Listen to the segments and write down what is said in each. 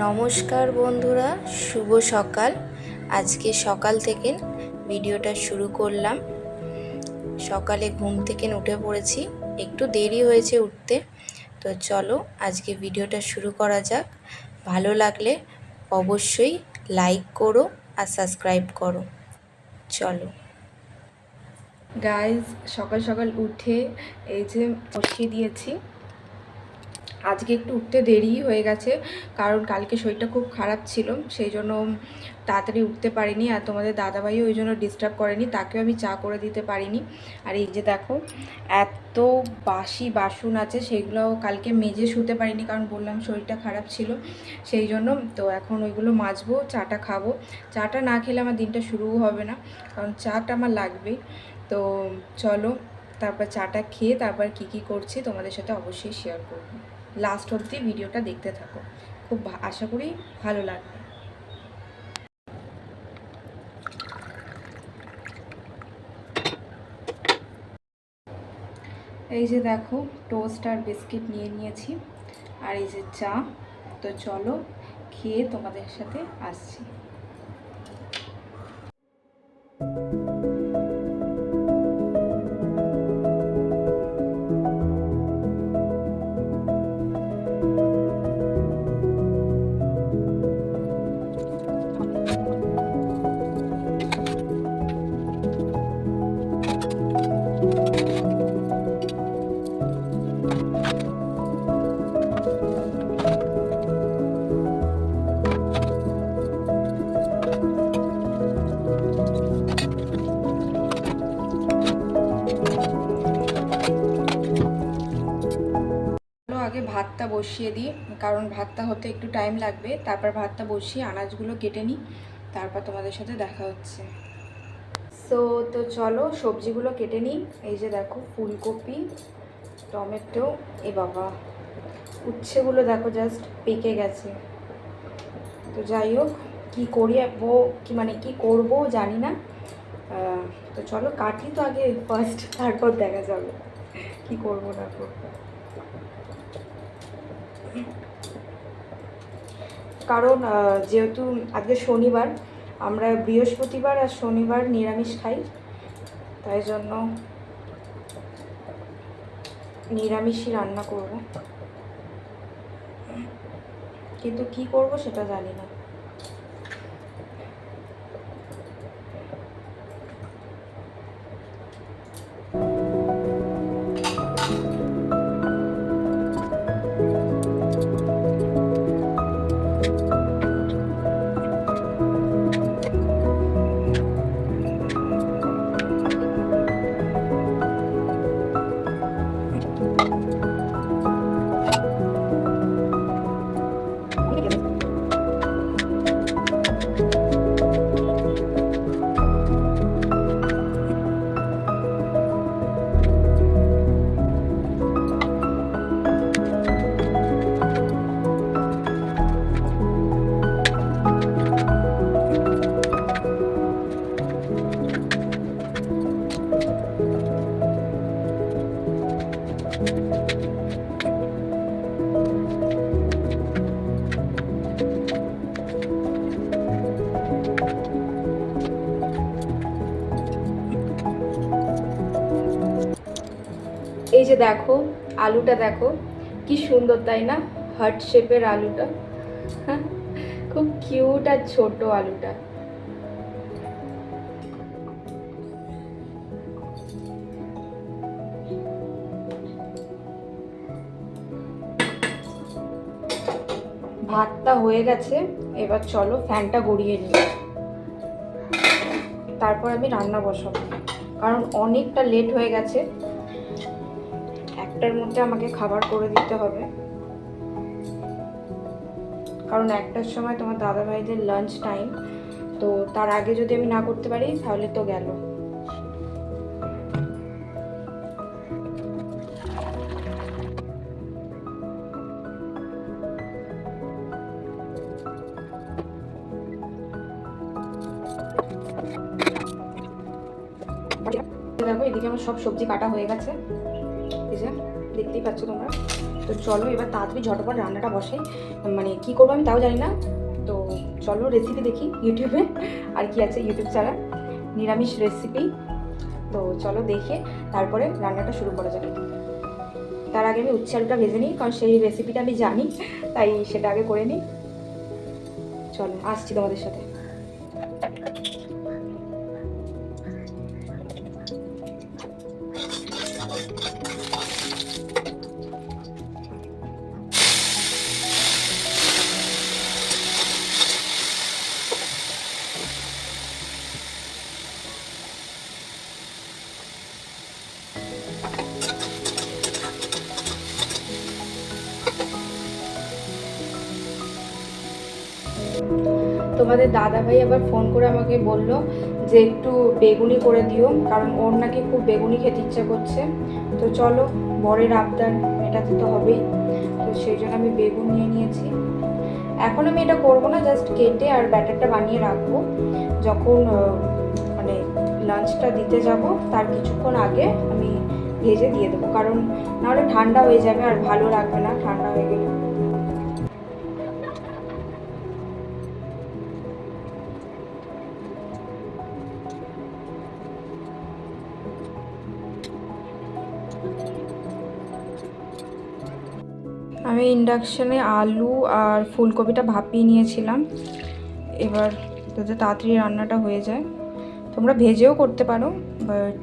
নমস্কার বন্ধুরা, শুভ সকাল। আজকে সকাল থেকে ভিডিওটা শুরু করলাম। সকালে ঘুম থেকে উঠে পড়েছি, একটু দেরি হয়েছে উঠতে। তো চলো আজকে ভিডিওটা শুরু করা যাক। ভালো লাগলে অবশ্যই লাইক করো আর সাবস্ক্রাইব করো। চলো গাইজ, সকাল সকাল উঠে এই যে বসিয়ে দিয়েছি। আজকে একটু উঠতে দেরি হয়ে গেছে, কারণ কালকে শরীরটা খুব খারাপ ছিল, সেই জন্য তাড়াতাড়ি উঠতে পারিনি। আর তোমাদের দাদাভাইও ওই জন্য ডিস্টার্ব করেনি, তাকেও আমি চা করে দিতে পারিনি। আর এই যে দেখো, এত বাসি বাসন আছে, সেগুলো কালকে মেজে শুতে পারিনি, কারণ বললাম শরীরটা খারাপ ছিল সেই জন্য। তো এখন ওইগুলো মাজবো, চাটা খাবো। চাটা না খেলে আমার দিনটা শুরুও হবে না, কারণ চাটা আমার লাগবেই। তো চলো, তারপর চাটা খেয়ে তারপর কি করছি তোমাদের সাথে অবশ্যই শেয়ার করবো। লাস্ট অবধি ভিডিওটা দেখতে থাকো, খুব আশা করি ভালো লাগবে। এই যে দেখো, টোস্ট আর বিস্কিট নিয়ে নিয়েছি, আর এই যে চা। তো চলো খেয়ে তোমাদের সাথে আসছি। আগে ভাতটা বসিয়ে দিই, কারণ ভাতটা হতে একটু টাইম লাগবে। তারপর ভাতটা বসিয়ে আনাজগুলো কেটে নিই, তারপর তোমাদের সাথে দেখা হচ্ছে। তো চলো সবজিগুলো কেটে নিই। এই যে দেখো, ফুলকপি, টমেটো, এ বাবা উচ্ছেগুলো দেখো জাস্ট পেকে গেছে। তো যাই হোক, কী করি কি করবো জানি না। তো চলো কাটি তো আগে ফার্স্ট, তারপর দেখা যাবে কি করবো না করবো। কারণ যেহেতু আজকে শনিবার, আমরা বৃহস্পতিবার আর শনিবার নিরামিষ খাই, তাই জন্য নিরামিষই রান্না করব। কিন্তু কি করব সেটা জানি না। এই যে দেখো, আলুটা দেখো কি সুন্দর, তাই না? হার্ট শেপের আলুটা, খুব কিউট আর ছোট আলুটা। ভাতটা হয়ে গেছে, এবার চলো ফ্যানটা গড়িয়ে নিই, তারপর আমি রান্না বসাবো, কারণ অনেকটা লেট হয়ে গেছে। একটার মধ্যে আমাকে খাবার করে দিতে হবে, কারণ একটার সময় তোমার দাদাভাইদের লাঞ্চ টাইম। তো তার আগে যদি আমি না করতে পারি তাহলে তো গেল। দেখো, এদিকে আমার সব সবজি কাটা হয়ে গেছে, এই যে দেখতেই পাচ্ছ তোমরা। তো চলো এবার তাড়াতাড়ি ঝটপট রান্নাটা বসে, মানে কী করবো আমি তাও জানি না। তো চলো রেসিপি দেখি ইউটিউবে, আর কি আছে ইউটিউব ছাড়া, নিরামিষ রেসিপি। তো চলো দেখে তারপরে রান্নাটা শুরু করা যাবে। তার আগে আমি উচ্ছে আলুটা ভেজে নিই, কারণ সেই রেসিপিটা আমি জানি, তাই সেটা আগে করে নিই। চলো আসছি তোমাদের সাথে। তোমাদের দাদা ভাই আবার ফোন করে আমাকে বলল যে একটু বেগুনি করে দিও, কারণ ওর নাকি খুব বেগুনি খেতে ইচ্ছা করছে। তো চলো বরের আবদার মেটাতে তো হবেই, তো সেই জন্য আমি বেগুন নিয়ে নিয়েছি। এখন আমি এটা করবো না, জাস্ট কেটে আর ব্যাটারটা বানিয়ে রাখবো। যখন মানে লাঞ্চটা দিতে যাব তার কিছুক্ষণ আগে আমি ভেজে দিয়ে দেবো, কারণ নাহলে ঠান্ডা হয়ে যাবে আর ভালো লাগবে না ঠান্ডা হয়ে গেলে। আমি ইন্ডাকশানে আলু আর ফুলকপিটা ভাপিয়ে নিয়েছিলাম। এবার যাতে তাড়াতাড়ি রান্নাটা হয়ে যায়, তোমরা ভেজেও করতে পারো, বাট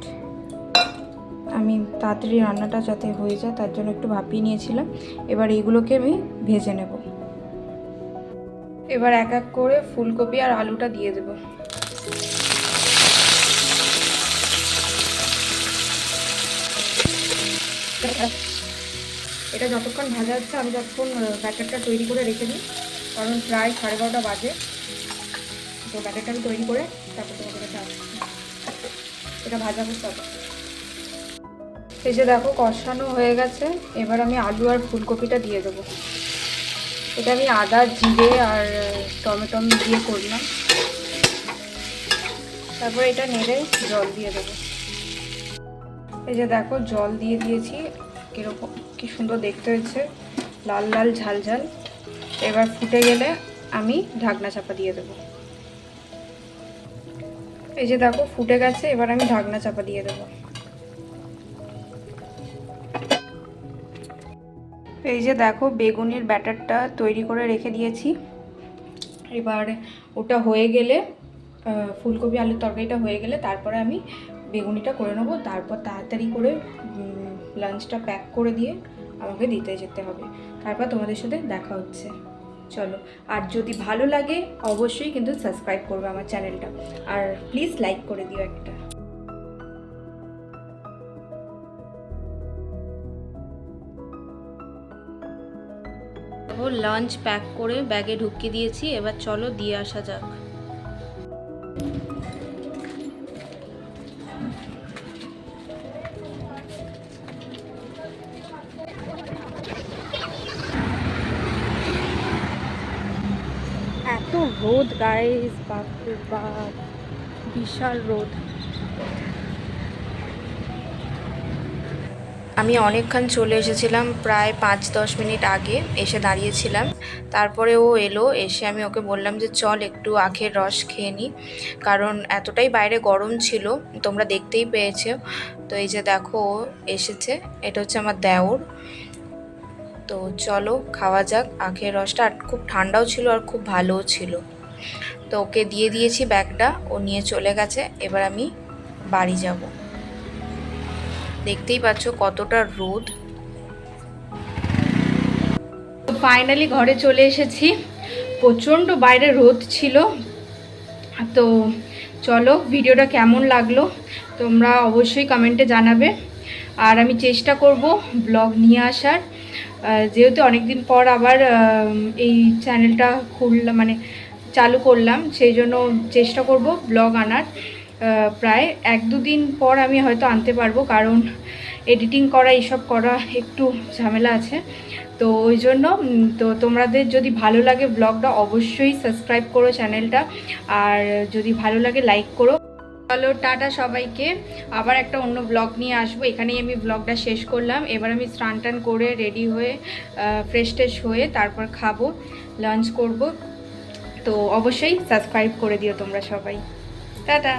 আমি তাড়াতাড়ি রান্নাটা যাতে হয়ে যায় তার জন্য একটু ভাপিয়ে নিয়েছিলাম। এবার এইগুলোকে আমি ভেজে নেব। এবার এক এক করে ফুলকপি আর আলুটা দিয়ে দেব। এটা যতক্ষণ ভাজা হচ্ছে আমি ততক্ষণ ব্যাটারটা তৈরি করে রেখে দিই, কারণ প্রায় 12:30 বাজে। তো ব্যাটারটা আমি তৈরি করে তারপর তোমাদের কাছে আসছি, এটা ভাজা করতে হবে। এই যে দেখো কষানো হয়ে গেছে, এবার আমি আলু আর ফুলকপিটা দিয়ে দেবো। এটা আমি আদা জিরে আর টমেটো দিয়ে করলাম। তারপর এটা নেড়ে জল দিয়ে দেবো। এই যে দেখো জল দিয়ে দিয়েছি, কীরকম কি সুন্দর দেখতে হয়েছে, লাল লাল ঝাল ঝাল। এবার ফুটে গেলে আমি ঢাকনা চাপা দিয়ে দেবো। এই যে দেখো ফুটে গেছে, এবার আমি ঢাকনা চাপা দিয়ে দেবো। এই যে দেখো বেগুনের ব্যাটারটা তৈরি করে রেখে দিয়েছি। এবার ওটা হয়ে গেলে, ফুলকপি আলুর তরকারিটা হয়ে গেলে তারপরে আমি বেগুনিটা করে নেবো। তারপর তাড়াতাড়ি করে লাঞ্চটা প্যাক করে দিয়ে আমাকে দিতে যেতে হবে। তারপর তোমাদের সাথে দেখা হচ্ছে। চলো, আর যদি ভালো লাগে অবশ্যই কিন্তু সাবস্ক্রাইব করবে আমার চ্যানেলটা, আর প্লিজ লাইক করে দিও একটা। লাঞ্চ প্যাক করে ব্যাগে ঢুকিয়ে দিয়েছি, এবার চলো দিয়ে আসা যাক। এত রোদ গাইস, বাপরে বাপ, বিশাল রোদ। আমি অনেকক্ষণ চলে এসেছিলাম, প্রায় 5-10 মিনিট আগে এসে দাঁড়িয়েছিলাম। তারপরে ও এলো, এসে আমি ওকে বললাম যে চল একটু আখের রস খেয়ে নিই, কারণ এতটাই বাইরে গরম ছিল, তোমরা দেখতেই পেয়েছো। তো এই যে দেখো এসেছে, এটা হচ্ছে আমার দেওর। তো চলো খাওয়া যাক আখের রসটা, আর খুব ঠান্ডাও ছিল আর খুব ভালোও ছিল। তো ওকে দিয়ে দিয়েছি ব্যাগটা, ও নিয়ে চলে গেছে। এবার আমি বাড়ি যাব। দেখতেই পাচ্ছ কতটা রোদ। তো ফাইনালি ঘরে চলে এসেছি, প্রচণ্ড বাইরে রোদ ছিল। তো চলো ভিডিওটা কেমন লাগলো তোমরা অবশ্যই কমেন্টে জানাবে, আর আমি চেষ্টা করব ব্লগ নিয়ে আসার। যেহেতু অনেক দিন পর আবার এই চ্যানেলটা খুললাম, মানে চালু করলাম, সেই জন্য চেষ্টা করব ব্লগ আনার। প্রায় 1-2 দিন পর আমি হয়তো আনতে পারবো, কারণ এডিটিং করা এইসব করা একটু ঝামেলা আছে। তো ওই জন্য তো তোমাদের যদি ভালো লাগে ব্লগটা অবশ্যই সাবস্ক্রাইব করো চ্যানেলটা, আর যদি ভালো লাগে লাইক করো। চলো টাটা সবাইকে, আবার একটা অন্য ব্লগ নিয়ে আসবো। এখানেই আমি ব্লগটা শেষ করলাম। এবার আমি স্নান টান করে রেডি হয়ে ফ্রেশ ট্রেশ হয়ে তারপর খাবো, লাঞ্চ করব। তো অবশ্যই সাবস্ক্রাইব করে দিও তোমরা সবাই। টাটা।